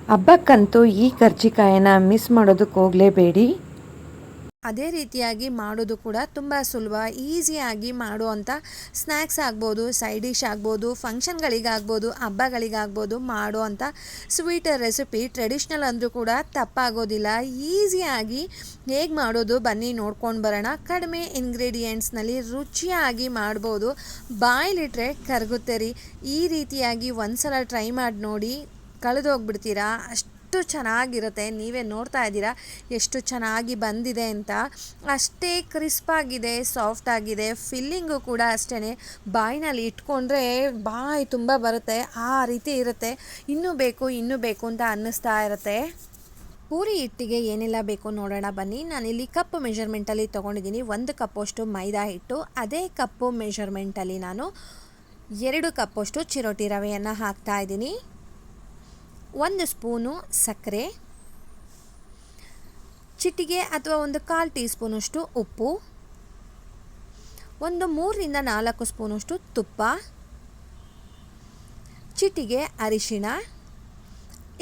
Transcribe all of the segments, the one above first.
ಹಬ್ಬಕ್ಕಂತೂ ಈ ಕರ್ಜಿಕಾಯನ ಮಿಸ್ ಮಾಡೋದಕ್ಕೆ ಹೋಗಲೇಬೇಡಿ. ಅದೇ ರೀತಿಯಾಗಿ ಮಾಡೋದು ಕೂಡ ತುಂಬ ಸುಲಭ, ಈಸಿಯಾಗಿ ಮಾಡುವಂಥ ಸ್ನ್ಯಾಕ್ಸ್ ಆಗ್ಬೋದು, ಸೈಡ್ ಡಿಶ್ ಆಗ್ಬೋದು, ಫಂಕ್ಷನ್ಗಳಿಗಾಗ್ಬೋದು, ಹಬ್ಬಗಳಿಗಾಗ್ಬೋದು ಮಾಡುವಂಥ ಸ್ವೀಟ್ ರೆಸಿಪಿ. ಟ್ರೆಡಿಷ್ನಲ್ ಅಂದರೂ ಕೂಡ ತಪ್ಪಾಗೋದಿಲ್ಲ. ಈಸಿಯಾಗಿ ಹೇಗೆ ಮಾಡೋದು ಬನ್ನಿ ನೋಡ್ಕೊಂಡು ಬರೋಣ. ಕಡಿಮೆ ಇಂಗ್ರೀಡಿಯೆಂಟ್ಸ್ನಲ್ಲಿ ರುಚಿಯಾಗಿ ಮಾಡ್ಬೋದು. ಬಾಯಲ್ಲಿಟ್ರೆ ಕರಗುತ್ತೆ ರೀ. ಈ ರೀತಿಯಾಗಿ ಒಂದ್ಸಲ ಟ್ರೈ ಮಾಡಿ ನೋಡಿ, ಕಳೆದೋಗ್ಬಿಡ್ತೀರಾ, ಅಷ್ಟು ಚೆನ್ನಾಗಿರುತ್ತೆ. ನೀವೇ ನೋಡ್ತಾ ಇದ್ದೀರಾ ಎಷ್ಟು ಚೆನ್ನಾಗಿ ಬಂದಿದೆ ಅಂತ. ಅಷ್ಟೇ ಕ್ರಿಸ್ಪಾಗಿದೆ, ಸಾಫ್ಟ್ ಆಗಿದೆ. ಫಿಲ್ಲಿಂಗು ಕೂಡ ಅಷ್ಟೇ, ಬಾಯಿನಲ್ಲಿ ಇಟ್ಕೊಂಡ್ರೆ ಬಾಯಿ ತುಂಬ ಬರುತ್ತೆ, ಆ ರೀತಿ ಇರುತ್ತೆ. ಇನ್ನೂ ಬೇಕು ಅಂತ ಅನ್ನಿಸ್ತಾ ಇರುತ್ತೆ. ಪೂರಿ ಹಿಟ್ಟಿಗೆ ಏನೆಲ್ಲ ಬೇಕು ನೋಡೋಣ ಬನ್ನಿ. ನಾನಿಲ್ಲಿ ಕಪ್ ಮೆಷರ್ಮೆಂಟಲ್ಲಿ ತೊಗೊಂಡಿದ್ದೀನಿ 1 ಕಪ್ಪಷ್ಟು ಮೈದಾ ಹಿಟ್ಟು. ಅದೇ ಕಪ್ಪು ಮೆಷರ್ಮೆಂಟಲ್ಲಿ ನಾನು 2 ಕಪ್ಪಷ್ಟು ಚಿರೋಟಿ ರವೆಯನ್ನು ಹಾಕ್ತಾ ಇದ್ದೀನಿ. 1 ಸ್ಪೂನು ಸಕ್ಕರೆ, ಚಿಟಿಗೆ ಅಥವಾ 1/4 ಟೀ ಸ್ಪೂನಷ್ಟು ಉಪ್ಪು, 3 ರಿಂದ 4 ಸ್ಪೂನಷ್ಟು ತುಪ್ಪ, ಚಿಟಿಗೆ ಅರಿಶಿಣ.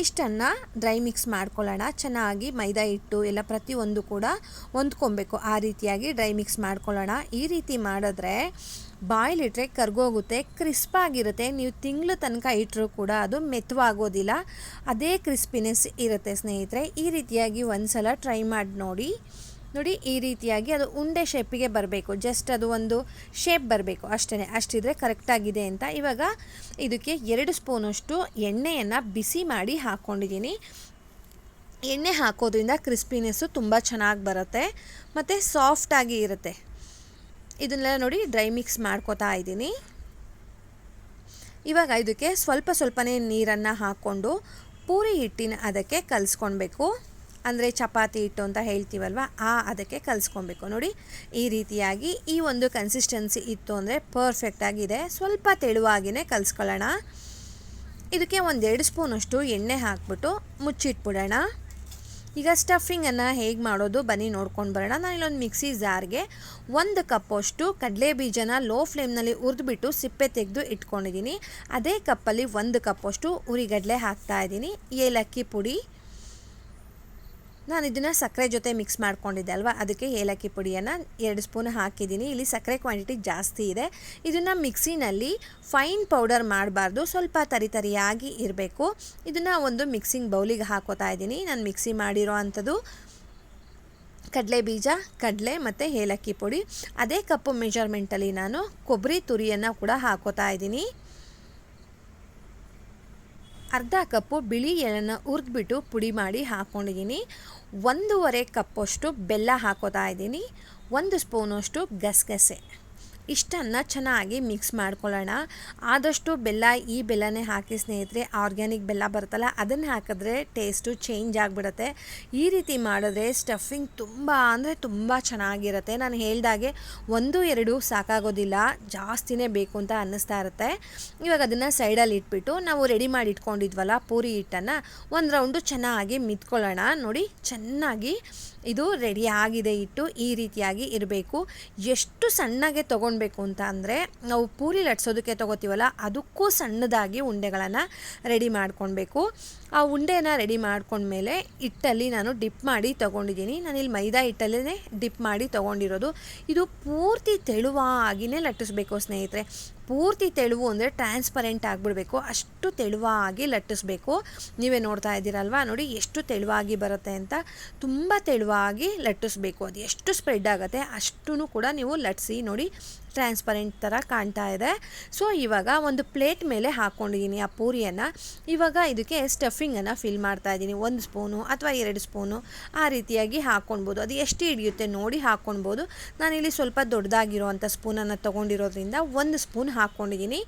ಇಷ್ಟನ್ನು ಡ್ರೈ ಮಿಕ್ಸ್ ಮಾಡ್ಕೊಳ್ಳೋಣ. ಚೆನ್ನಾಗಿ ಮೈದಾ ಹಿಟ್ಟು ಎಲ್ಲ ಪ್ರತಿಯೊಂದು ಕೂಡ ಹೊಂದ್ಕೊಬೇಕು. ಆ ರೀತಿಯಾಗಿ ಡ್ರೈ ಮಿಕ್ಸ್ ಮಾಡ್ಕೊಳ್ಳೋಣ. ಈ ರೀತಿ ಮಾಡಿದ್ರೆ ಬಾಯಲ್ಲಿಟ್ರೆ ಕರ್ಗೋಗುತ್ತೆ, ಕ್ರಿಸ್ಪಾಗಿರುತ್ತೆ. ನೀವು ತಿಂಗಳ ತನಕ ಇಟ್ಟರೂ ಕೂಡ ಅದು ಮೆತ್ತವಾಗೋದಿಲ್ಲ, ಅದೇ ಕ್ರಿಸ್ಪಿನೆಸ್ ಇರುತ್ತೆ ಸ್ನೇಹಿತರೆ. ಈ ರೀತಿಯಾಗಿ ಒಂದ್ಸಲ ಟ್ರೈ ಮಾಡಿ ನೋಡಿ. ಈ ರೀತಿಯಾಗಿ ಅದು ಉಂಡೆ ಶೇಪಿಗೆ ಬರಬೇಕು. ಜಸ್ಟ್ ಅದು ಒಂದು ಶೇಪ್ ಬರಬೇಕು ಅಷ್ಟೇ, ಅಷ್ಟಿದ್ರೆ ಕರೆಕ್ಟಾಗಿದೆ ಅಂತ. ಇವಾಗ ಇದಕ್ಕೆ 2 ಸ್ಪೂನಷ್ಟು ಎಣ್ಣೆಯನ್ನು ಬಿಸಿ ಮಾಡಿ ಹಾಕ್ಕೊಂಡಿದ್ದೀನಿ. ಎಣ್ಣೆ ಹಾಕೋದ್ರಿಂದ ಕ್ರಿಸ್ಪಿನೆಸ್ಸು ತುಂಬ ಚೆನ್ನಾಗಿ ಬರುತ್ತೆ ಮತ್ತು ಸಾಫ್ಟಾಗಿ ಇರುತ್ತೆ. ಇದನ್ನೆಲ್ಲ ನೋಡಿ ಡ್ರೈ ಮಿಕ್ಸ್ ಮಾಡ್ಕೋತಾ ಇದ್ದೀನಿ. ಇವಾಗ ಇದಕ್ಕೆ ಸ್ವಲ್ಪನೇ ನೀರನ್ನು ಹಾಕ್ಕೊಂಡು ಪೂರಿ ಹಿಟ್ಟಿನ ಅದಕ್ಕೆ ಕಲಿಸ್ಕೊಳ್ಬೇಕು. ಅಂದರೆ ಚಪಾತಿ ಹಿಟ್ಟು ಅಂತ ಹೇಳ್ತೀವಲ್ವ, ಅದಕ್ಕೆ ಕಲಿಸ್ಕೊಬೇಕು. ನೋಡಿ ಈ ರೀತಿಯಾಗಿ ಈ ಒಂದು ಕನ್ಸಿಸ್ಟೆನ್ಸಿ ಇತ್ತು ಅಂದರೆ ಪರ್ಫೆಕ್ಟಾಗಿದೆ. ಸ್ವಲ್ಪ ತೆಳುವಾಗಿಯೇ ಕಲಿಸ್ಕೊಳ್ಳೋಣ. ಇದಕ್ಕೆ 1-2 ಸ್ಪೂನಷ್ಟು ಎಣ್ಣೆ ಹಾಕ್ಬಿಟ್ಟು ಮುಚ್ಚಿಟ್ಬಿಡೋಣ. ಈಗ ಸ್ಟಫಿಂಗನ್ನು ಹೇಗೆ ಮಾಡೋದು ಬನ್ನಿ ನೋಡ್ಕೊಂಡು ಬರೋಣ. ನಾನಿಲ್ಲೊಂದು ಮಿಕ್ಸಿ ಜಾರ್ಗೆ 1 ಕಪ್ಪಷ್ಟು ಕಡಲೆ ಬೀಜನ ಲೋ ಫ್ಲೇಮ್ನಲ್ಲಿ ಹುರಿದ್ಬಿಟ್ಟು ಸಿಪ್ಪೆ ತೆಗೆದು ಇಟ್ಕೊಂಡಿದ್ದೀನಿ. ಅದೇ ಕಪ್ಪಲ್ಲಿ 1 ಕಪ್ಪಷ್ಟು ಹುರಿಗಡಲೆ ಹಾಕ್ತಾಯಿದ್ದೀನಿ. ಏಲಕ್ಕಿ ಪುಡಿ, ನಾನು ಇದನ್ನು ಸಕ್ಕರೆ ಜೊತೆ ಮಿಕ್ಸ್ ಮಾಡ್ಕೊಂಡಿದ್ದೆ ಅಲ್ವಾ, ಅದಕ್ಕೆ ಏಲಕ್ಕಿ ಪುಡಿಯನ್ನು 2 ಸ್ಪೂನ್ ಹಾಕಿದ್ದೀನಿ. ಇಲ್ಲಿ ಸಕ್ಕರೆ ಕ್ವಾಂಟಿಟಿ ಜಾಸ್ತಿ ಇದೆ. ಇದನ್ನು ಮಿಕ್ಸಿನಲ್ಲಿ ಫೈನ್ ಪೌಡರ್ ಮಾಡಬಾರ್ದು, ಸ್ವಲ್ಪ ತರಿಯಾಗಿ ಇರಬೇಕು. ಇದನ್ನು ಒಂದು ಮಿಕ್ಸಿಂಗ್ ಬೌಲಿಗೆ ಹಾಕೋತಾ ಇದ್ದೀನಿ. ನಾನು ಮಿಕ್ಸಿ ಮಾಡಿರೋ ಅಂಥದ್ದು ಕಡಲೆ ಬೀಜ, ಕಡಲೆ ಮತ್ತು ಏಲಕ್ಕಿ ಪುಡಿ. ಅದೇ ಕಪ್ಪು ಮೆಜರ್ಮೆಂಟಲ್ಲಿ ನಾನು ಕೊಬ್ಬರಿ ತುರಿಯನ್ನು ಕೂಡ ಹಾಕೋತಾ ಇದ್ದೀನಿ. ಅರ್ಧ ಕಪ್ಪು ಬಿಳಿ ಎಳ್ಳನ್ನು ಹುರಿದ್ಬಿಟ್ಟು ಪುಡಿ ಮಾಡಿ ಹಾಕ್ಕೊಂಡಿದ್ದೀನಿ. 1.5 ಕಪ್ಪಷ್ಟು ಬೆಲ್ಲ ಹಾಕೋತಾ ಇದ್ದೀನಿ. 1 ಸ್ಪೂನಷ್ಟು ಗಸಗಸೆ. ಇಷ್ಟನ್ನು ಚೆನ್ನಾಗಿ ಮಿಕ್ಸ್ ಮಾಡ್ಕೊಳ್ಳೋಣ. ಆದಷ್ಟು ಈ ಬೆಲ್ಲನೇ ಹಾಕಿ ಸ್ನೇಹಿತರೆ. ಆರ್ಗ್ಯಾನಿಕ್ ಬೆಲ್ಲ ಬರುತ್ತಲ್ಲ, ಅದನ್ನು ಹಾಕಿದ್ರೆ ಟೇಸ್ಟು ಚೇಂಜ್ ಆಗಿಬಿಡುತ್ತೆ. ಈ ರೀತಿ ಮಾಡಿದ್ರೆ ಸ್ಟಫಿಂಗ್ ತುಂಬ ಚೆನ್ನಾಗಿರುತ್ತೆ. ನಾನು ಹೇಳ್ದಾಗೆ 1-2 ಸಾಕಾಗೋದಿಲ್ಲ, ಜಾಸ್ತಿನೇ ಬೇಕು ಅಂತ ಅನ್ನಿಸ್ತಾ ಇರುತ್ತೆ. ಇವಾಗ ಅದನ್ನು ಸೈಡಲ್ಲಿ ಇಟ್ಬಿಟ್ಟು ನಾವು ರೆಡಿ ಮಾಡಿ ಇಟ್ಕೊಂಡಿದ್ವಲ್ಲ ಪೂರಿ ಹಿಟ್ಟನ್ನು ಒಂದು ರೌಂಡು ಚೆನ್ನಾಗಿ ಮಿತ್ಕೊಳ್ಳೋಣ. ನೋಡಿ ಚೆನ್ನಾಗಿ ಇದು ರೆಡಿ ಆಗಿದೆ. ಹಿಟ್ಟು ಈ ರೀತಿಯಾಗಿ ಇರಬೇಕು. ಎಷ್ಟು ಸಣ್ಣಗೆ ತೊಗೊಳ್ಬೇಕು ಅಂತ ಅಂದರೆ ನಾವು ಪೂರಿ ಲಟ್ಸೋದಕ್ಕೆ ತೊಗೋತೀವಲ್ಲ, ಅದಕ್ಕೂ ಸಣ್ಣದಾಗಿ ಉಂಡೆಗಳನ್ನು ರೆಡಿ ಮಾಡ್ಕೊಳ್ಬೇಕು. ಆ ಉಂಡೆನ ರೆಡಿ ಮಾಡ್ಕೊಂಡ್ಮೇಲೆ ಹಿಟ್ಟಲ್ಲಿ ನಾನು ಡಿಪ್ ಮಾಡಿ ತೊಗೊಂಡಿದ್ದೀನಿ. ನಾನಿಲ್ಲಿ ಮೈದಾ ಹಿಟ್ಟಲ್ಲೇ ಡಿಪ್ ಮಾಡಿ ತೊಗೊಂಡಿರೋದು. ಇದು ಪೂರ್ತಿ ತೆಳುವಾಗಿಯೇ ಲಟ್ಟಿಸ್ಬೇಕು ಸ್ನೇಹಿತರೆ. ಪೂರ್ತಿ ತೆಳುವು ಅಂದರೆ ಟ್ರಾನ್ಸ್ಪರೆಂಟ್ ಆಗಿಬಿಡಬೇಕು, ಅಷ್ಟು ತೆಳುವಾಗಿ ಲಟ್ಟಿಸ್ಬೇಕು. ನೀವೇ ನೋಡ್ತಾ ಇದ್ದೀರಲ್ವ, ನೋಡಿ ಎಷ್ಟು ತೆಳುವಾಗಿ ಬರುತ್ತೆ ಅಂತ. ತುಂಬ ತೆಳುವಾಗಿ ಲಟ್ಟಿಸ್ಬೇಕು. ಅದು ಎಷ್ಟು ಸ್ಪ್ರೆಡ್ ಆಗುತ್ತೆ ಅಷ್ಟೂ ಕೂಡ ನೀವು ಲಟ್ಟಿಸಿ ನೋಡಿ, ಟ್ರಾನ್ಸ್ಪರೆಂಟ್ ಥರ ಕಾಣ್ತಾ ಇದೆ. ಸೊ ಇವಾಗ ಒಂದು ಪ್ಲೇಟ್ ಮೇಲೆ ಹಾಕ್ಕೊಂಡಿದ್ದೀನಿ ಆ ಪೂರಿಯನ್ನು. ಇವಾಗ ಇದಕ್ಕೆ ಸ್ಟಫಿಂಗನ್ನು ಫಿಲ್ ಮಾಡ್ತಾ ಇದ್ದೀನಿ. 1 ಸ್ಪೂನು ಅಥವಾ 2 ಸ್ಪೂನು ಆ ರೀತಿಯಾಗಿ ಹಾಕ್ಕೊಳ್ಬೋದು. ಅದು ಎಷ್ಟು ಹಿಡಿಯುತ್ತೆ ನೋಡಿ ಹಾಕ್ಕೊಳ್ಬೋದು. ನಾನಿಲ್ಲಿ ಸ್ವಲ್ಪ ದೊಡ್ಡದಾಗಿರೋವಂಥ ಸ್ಪೂನನ್ನು ತೊಗೊಂಡಿರೋದ್ರಿಂದ 1 ಸ್ಪೂನ್ ಹಾಕ್ಕೊಂಡಿದ್ದೀನಿ.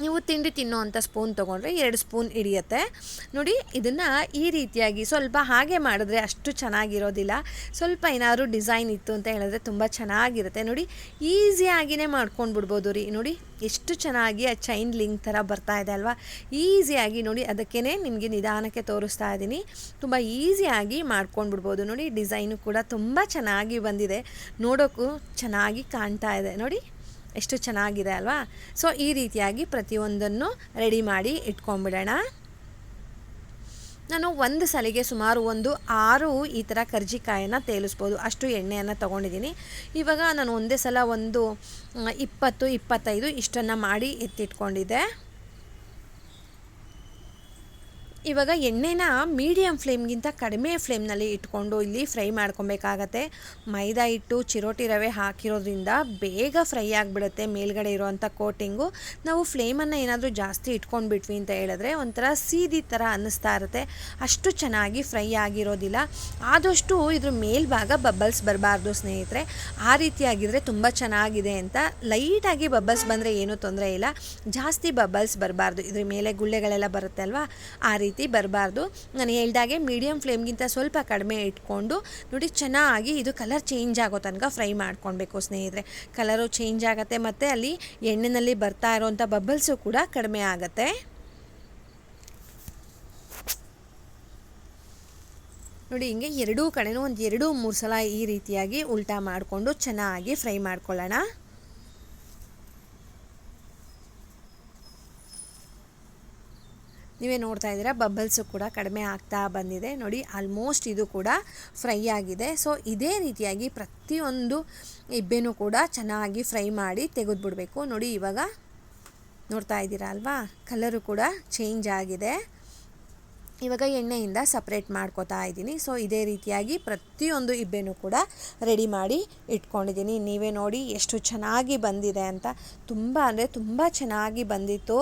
ನೀವು ತಿಂಡಿ ತಿನ್ನೋವಂಥ ಸ್ಪೂನ್ ತೊಗೊಂಡ್ರೆ 2 ಸ್ಪೂನ್ ಹಿಡಿಯುತ್ತೆ. ನೋಡಿ ಇದನ್ನು ಈ ರೀತಿಯಾಗಿ ಸ್ವಲ್ಪ ಹಾಗೆ ಮಾಡಿದ್ರೆ ಅಷ್ಟು ಚೆನ್ನಾಗಿರೋದಿಲ್ಲ. ಸ್ವಲ್ಪ ಏನಾದರೂ ಡಿಸೈನ್ ಇತ್ತು ಅಂತ ಹೇಳಿದ್ರೆ ತುಂಬ ಚೆನ್ನಾಗಿರುತ್ತೆ. ನೋಡಿ ಈಸಿಯಾಗಿಯೇ ಮಾಡ್ಕೊಂಡು ಬಿಡ್ಬೋದು ರೀ. ನೋಡಿ ಎಷ್ಟು ಚೆನ್ನಾಗಿ ಆ ಚೈನ್ ಲಿಂಕ್ ಥರ ಬರ್ತಾ ಇದೆ ಅಲ್ವಾ, ಈಸಿಯಾಗಿ. ನೋಡಿ ಅದಕ್ಕೇ ನಿಮಗೆ ನಿಧಾನಕ್ಕೆ ತೋರಿಸ್ತಾ ಇದ್ದೀನಿ. ತುಂಬ ಈಸಿಯಾಗಿ ಮಾಡ್ಕೊಂಡು ಬಿಡ್ಬೋದು. ನೋಡಿ ಡಿಸೈನು ಕೂಡ ತುಂಬ ಚೆನ್ನಾಗಿ ಬಂದಿದೆ, ನೋಡೋಕ್ಕೂ ಚೆನ್ನಾಗಿ ಕಾಣ್ತಾ ಇದೆ. ನೋಡಿ ಎಷ್ಟು ಚೆನ್ನಾಗಿದೆ ಅಲ್ವಾ. ಸೊ ಈ ರೀತಿಯಾಗಿ ಪ್ರತಿಯೊಂದನ್ನು ರೆಡಿ ಮಾಡಿ ಇಟ್ಕೊಂಡ್ಬಿಡೋಣ. ನಾನು ಒಂದು ಸಲಿಗೆ ಸುಮಾರು ಒಂದು 6 ಈ ಥರ ಕರ್ಜಿಕಾಯನ್ನು ತೇಲಿಸ್ಬೋದು ಅಷ್ಟು ಎಣ್ಣೆಯನ್ನು ತೊಗೊಂಡಿದ್ದೀನಿ. ಇವಾಗ ನಾನು ಒಂದೇ ಸಲ ಒಂದು 20-25 ಇಷ್ಟನ್ನು ಮಾಡಿ ಎತ್ತಿಟ್ಕೊಂಡಿದ್ದೆ. ಇವಾಗ ಎಣ್ಣೆನ ಮೀಡಿಯಮ್ ಫ್ಲೇಮ್ಗಿಂತ ಕಡಿಮೆ ಫ್ಲೇಮ್ನಲ್ಲಿ ಇಟ್ಕೊಂಡು ಇಲ್ಲಿ ಫ್ರೈ ಮಾಡ್ಕೊಬೇಕಾಗತ್ತೆ. ಮೈದಾ ಹಿಟ್ಟು ಚಿರೋಟಿ ರವೆ ಹಾಕಿರೋದ್ರಿಂದ ಬೇಗ ಫ್ರೈ ಆಗಿಬಿಡುತ್ತೆ ಮೇಲ್ಗಡೆ ಇರೋವಂಥ ಕೋಟಿಂಗು. ನಾವು ಫ್ಲೇಮನ್ನು ಏನಾದರೂ ಜಾಸ್ತಿ ಇಟ್ಕೊಂಡ್ಬಿಟ್ವಿ ಅಂತ ಹೇಳಿದ್ರೆ ಒಂಥರ ಸೀದಿ ಥರ ಅನ್ನಿಸ್ತಾ ಇರುತ್ತೆ, ಅಷ್ಟು ಚೆನ್ನಾಗಿ ಫ್ರೈ ಆಗಿರೋದಿಲ್ಲ. ಆದಷ್ಟು ಇದ್ರ ಮೇಲ್ಭಾಗ ಬಬ್ಬಲ್ಸ್ ಬರಬಾರ್ದು ಸ್ನೇಹಿತರೆ. ಆ ರೀತಿಯಾಗಿದ್ದರೆ ತುಂಬ ಚೆನ್ನಾಗಿದೆ ಅಂತ. ಲೈಟಾಗಿ ಬಬ್ಬಲ್ಸ್ ಬಂದರೆ ಏನೂ ತೊಂದರೆ ಇಲ್ಲ, ಜಾಸ್ತಿ ಬಬ್ಬಲ್ಸ್ ಬರಬಾರ್ದು. ಇದ್ರ ಮೇಲೆ ಗುಳ್ಳೆಗಳೆಲ್ಲ ಬರುತ್ತೆ ಅಲ್ವಾ, ಆ ರೀತಿ ಬರಬಾರ್ದು. ನಾನು ಹೇಳ್ದಾಗೆ ಮೀಡಿಯಮ್ ಫ್ಲೇಮ್ಗಿಂತ ಸ್ವಲ್ಪ ಕಡಿಮೆ ಇಟ್ಕೊಂಡು ನೋಡಿ ಚೆನ್ನಾಗಿ ಇದು ಕಲರ್ ಚೇಂಜ್ ಆಗೋ ತನಕ ಫ್ರೈ ಮಾಡ್ಕೊಳ್ಬೇಕು ಸ್ನೇಹಿತರೆ. ಕಲರು ಚೇಂಜ್ ಆಗುತ್ತೆ ಮತ್ತು ಅಲ್ಲಿ ಎಣ್ಣೆಯಲ್ಲಿ ಬರ್ತಾ ಇರೋವಂಥ ಬಬಲ್ಸು ಕೂಡ ಕಡಿಮೆ ಆಗುತ್ತೆ. ನೋಡಿ ಹಿಂಗೆ ಎರಡೂ ಕಡೆನೂ ಒಂದು 2-3 ಸಲ ಈ ರೀತಿಯಾಗಿ ಉಲ್ಟಾ ಮಾಡಿಕೊಂಡು ಚೆನ್ನಾಗಿ ಫ್ರೈ ಮಾಡ್ಕೊಳ್ಳೋಣ. ನೀವೇ ನೋಡ್ತಾ ಇದ್ದೀರಾ ಬಬಲ್ಸು ಕೂಡ ಕಡಿಮೆ ಆಗ್ತಾ ಬಂದಿದೆ. ನೋಡಿ ಆಲ್ಮೋಸ್ಟ್ ಇದು ಕೂಡ ಫ್ರೈ ಆಗಿದೆ. ಸೊ ಇದೇ ರೀತಿಯಾಗಿ ಪ್ರತಿಯೊಂದು ಇಬ್ಬೆನೂ ಕೂಡ ಚೆನ್ನಾಗಿ ಫ್ರೈ ಮಾಡಿ ತೆಗೆದುಬಿಡಬೇಕು. ನೋಡಿ ಇವಾಗ ನೋಡ್ತಾ ಇದ್ದೀರಾ ಅಲ್ವಾ, ಕಲರು ಕೂಡ ಚೇಂಜ್ ಆಗಿದೆ. ಇವಾಗ ಎಣ್ಣೆಯಿಂದ ಸಪ್ರೇಟ್ ಮಾಡ್ಕೋತಾ ಇದ್ದೀನಿ. ಸೊ ಇದೇ ರೀತಿಯಾಗಿ ಪ್ರತಿಯೊಂದು ಇಬ್ಬೆನೂ ಕೂಡ ರೆಡಿ ಮಾಡಿ ಇಟ್ಕೊಂಡಿದ್ದೀನಿ. ನೀವೇ ನೋಡಿ ಎಷ್ಟು ಚೆನ್ನಾಗಿ ಬಂದಿದೆ ಅಂತ. ತುಂಬ ಅಂದರೆ ತುಂಬ ಚೆನ್ನಾಗಿ ಬಂದಿತ್ತು.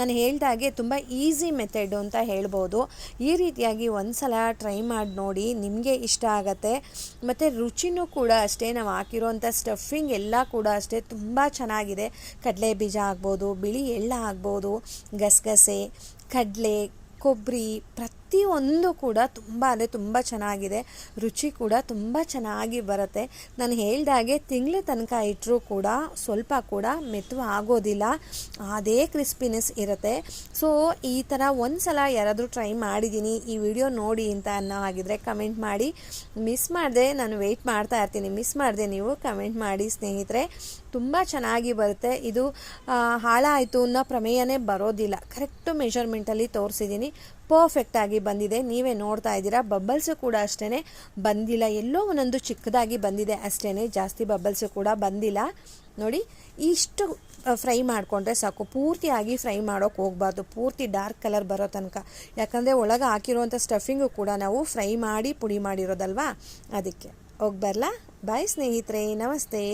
ನಾನು ಹೇಳ್ದಾಗೆ ತುಂಬ ಈಸಿ ಮೆಥಡು ಅಂತ ಹೇಳ್ಬೋದು. ಈ ರೀತಿಯಾಗಿ ಒಂದು ಸಲ ಟ್ರೈ ಮಾಡಿ ನೋಡಿ, ನಿಮಗೆ ಇಷ್ಟ ಆಗತ್ತೆ. ಮತ್ತು ರುಚಿನೂ ಕೂಡ ಅಷ್ಟೇ, ನಾವು ಹಾಕಿರೋಂಥ ಸ್ಟಫಿಂಗ್ ಎಲ್ಲ ಕೂಡ ಅಷ್ಟೇ ತುಂಬ ಚೆನ್ನಾಗಿದೆ. ಕಡಲೆ ಬೀಜ ಆಗ್ಬೋದು, ಬಿಳಿ ಎಳ್ಳು ಆಗ್ಬೋದು, ಗಸಗಸೆ, ಕಡಲೆ, ಕೊಬ್ಬರಿ ಪ್ರತಿಯೊಂದು ಕೂಡ ತುಂಬ ಅಂದರೆ ತುಂಬ ಚೆನ್ನಾಗಿದೆ. ರುಚಿ ಕೂಡ ತುಂಬ ಚೆನ್ನಾಗಿ ಬರುತ್ತೆ. ನಾನು ಹೇಳ್ದಾಗೆ ತಿಂಗಳ ತನಕ ಇಟ್ಟರೂ ಕೂಡ ಸ್ವಲ್ಪ ಕೂಡ ಮೆತ್ತು ಆಗೋದಿಲ್ಲ, ಅದೇ ಕ್ರಿಸ್ಪಿನೆಸ್ ಇರುತ್ತೆ. ಸೊ ಈ ಥರ ಒಂದು ಸಲ ಯಾರಾದರೂ ಟ್ರೈ ಮಾಡಿದ್ದೀನಿ, ಈ ವಿಡಿಯೋ ನೋಡಿ ಅಂತ ಅನ್ನೋ ಹಾಗಿದ್ರೆ ಕಮೆಂಟ್ ಮಾಡಿ. ಮಿಸ್ ಮಾಡಿದೆ, ನಾನು ವೆಯ್ಟ್ ಮಾಡ್ತಾ ಇರ್ತೀನಿ, ಮಿಸ್ ಮಾಡಿದೆ ನೀವು ಕಮೆಂಟ್ ಮಾಡಿ ಸ್ನೇಹಿತರೆ. ತುಂಬ ಚೆನ್ನಾಗಿ ಬರುತ್ತೆ. ಇದು ಹಾಳಾಯಿತು ಅನ್ನೋ ಪ್ರಮೇಯನೇ ಬರೋದಿಲ್ಲ. ಕರೆಕ್ಟು ಮೆಷರ್ಮೆಂಟಲ್ಲಿ ತೋರಿಸಿದ್ದೀನಿ, ಪರ್ಫೆಕ್ಟಾಗಿ ಬಂದಿದೆ. ನೀವೇ ನೋಡ್ತಾ ಇದ್ದೀರಾ. ಬಬ್ಬಲ್ಸು ಕೂಡ ಅಷ್ಟೇ ಬಂದಿಲ್ಲ, ಎಲ್ಲೋ ಒಂದೊಂದು ಚಿಕ್ಕದಾಗಿ ಬಂದಿದೆ ಅಷ್ಟೇ, ಜಾಸ್ತಿ ಬಬ್ಬಲ್ಸು ಕೂಡ ಬಂದಿಲ್ಲ. ನೋಡಿ ಇಷ್ಟು ಫ್ರೈ ಮಾಡಿಕೊಂಡ್ರೆ ಸಾಕು, ಪೂರ್ತಿಯಾಗಿ ಫ್ರೈ ಮಾಡೋಕ್ಕೆ ಹೋಗಬಾರ್ದು, ಪೂರ್ತಿ ಡಾರ್ಕ್ ಕಲರ್ ಬರೋ ತನಕ. ಯಾಕಂದರೆ ಒಳಗೆ ಹಾಕಿರುವಂಥ ಸ್ಟಫಿಂಗು ಕೂಡ ನಾವು ಫ್ರೈ ಮಾಡಿ ಪುಡಿ ಮಾಡಿರೋದಲ್ವಾ, ಅದಕ್ಕೆ. ಹೋಗಿ ಬರಲಾ? ಬಾಯ್ ಸ್ನೇಹಿತರೆ, ನಮಸ್ತೆ.